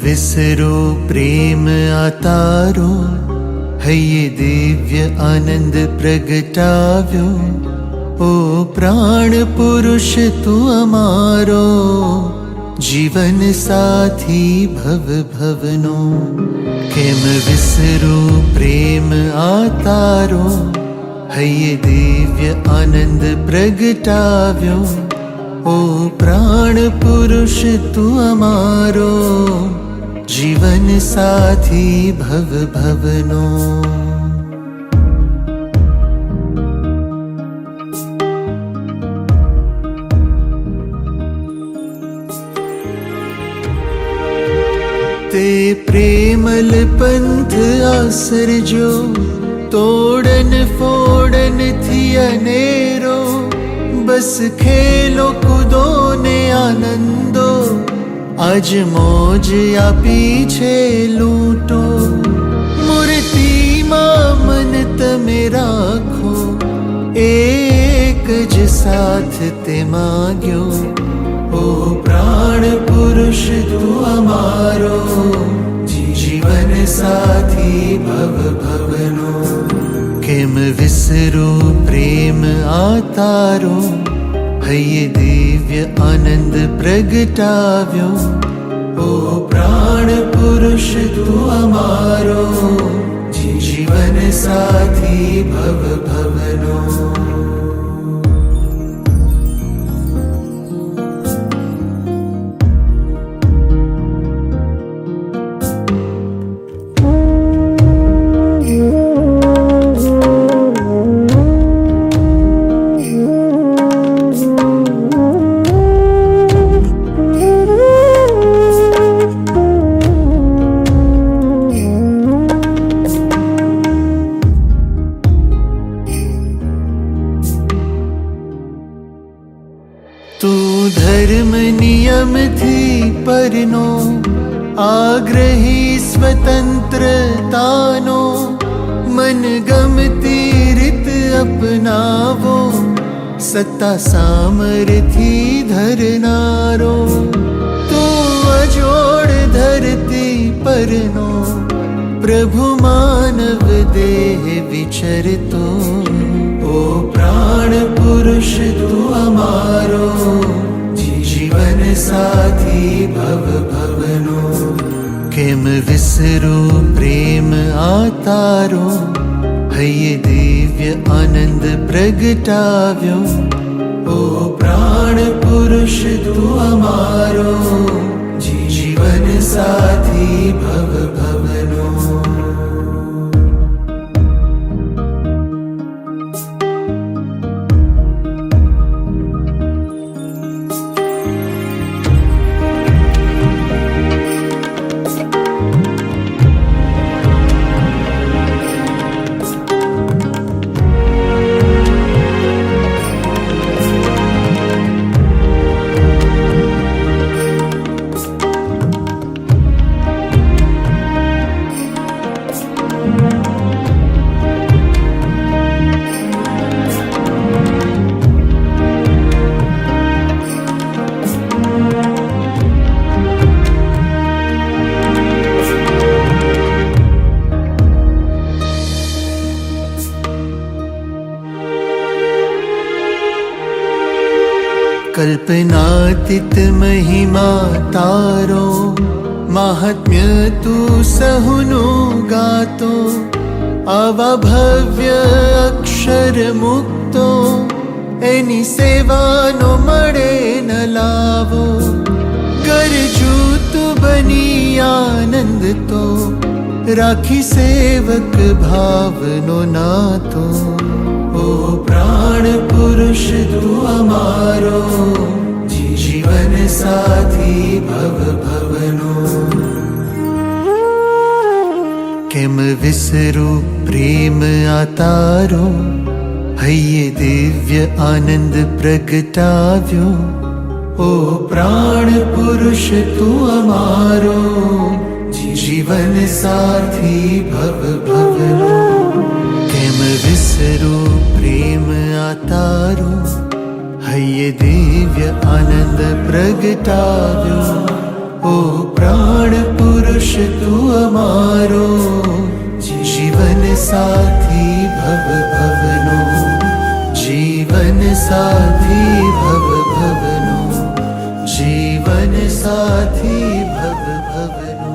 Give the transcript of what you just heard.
विसरो प्रेम आतारो हये दिव्य आनंद प्रगटाव्यो। ओ प्राण पुरुष तू अमारो जीवन साथी भव भवनो। केम विसरो प्रेम आतारो हये दिव्य आनंद प्रगटाव्यो। ओ प्राण पुरुष तू अमारो जीवन साथी भव भवनो। ते प्रेमल पंथ आसरजो तोड़न फोड़न थी अनेरो। बस खेलो कूदो ने आनंदो आज मौज या पीछे लूटो। मूर्ति मां मन तमे राखो एक ज साथ ते मांग्यो। ओ प्राण पुरुष तू अमारो जीवन साथी भव भवनो। केम विसरो प्रेम आतारो हये दिव्य आनंद प्रगटाव्यो। ओ प्राण पुरुष तू अमारो जीवन साथी भव भवनो। तू धर्म नियम थी परनो आग्रही स्वतंत्रतानो। मन गमती रित अपनावो सत्ता सामर्थी धरनारो। तू अजोड़ धरती परनो प्रभु मानव देह विचरतो। ओ प्राण पुरुष तू अमारो जीवन साथी भव भवनो। केम विसरो प्रेम आतारो हये दिव्य आनंद प्रगटाव्यो। ओ प्राण पुरुष तू अमारो जीवन साथी भव भवनो। कल्पनातीत महिमा तारो महात्म्य तू सहुनो गातो। आवा भव्य अक्षर मुक्तो एनी सेवानो मळे न लावो। गरजू तू बनी आनंद तो राखी सेवक भावनो नातो। ओ प्राण पुरुष तू अमारो जीवन साथी भव भवनो। केम विसरो प्रेम आतारो हये दिव्य आनंद प्रगटाव्यो। ओ प्राण पुरुष तू अमारो जीवन साथी भव भवनो। केम विसरो प्रेम आतारो हये दिव्य आनंद प्रगटाव्यो। ओ प्राण पुरुष तू अमारो जीवन साथी भव भवनो जीवन साथी भव भवनो जीवन साथी भव भवनो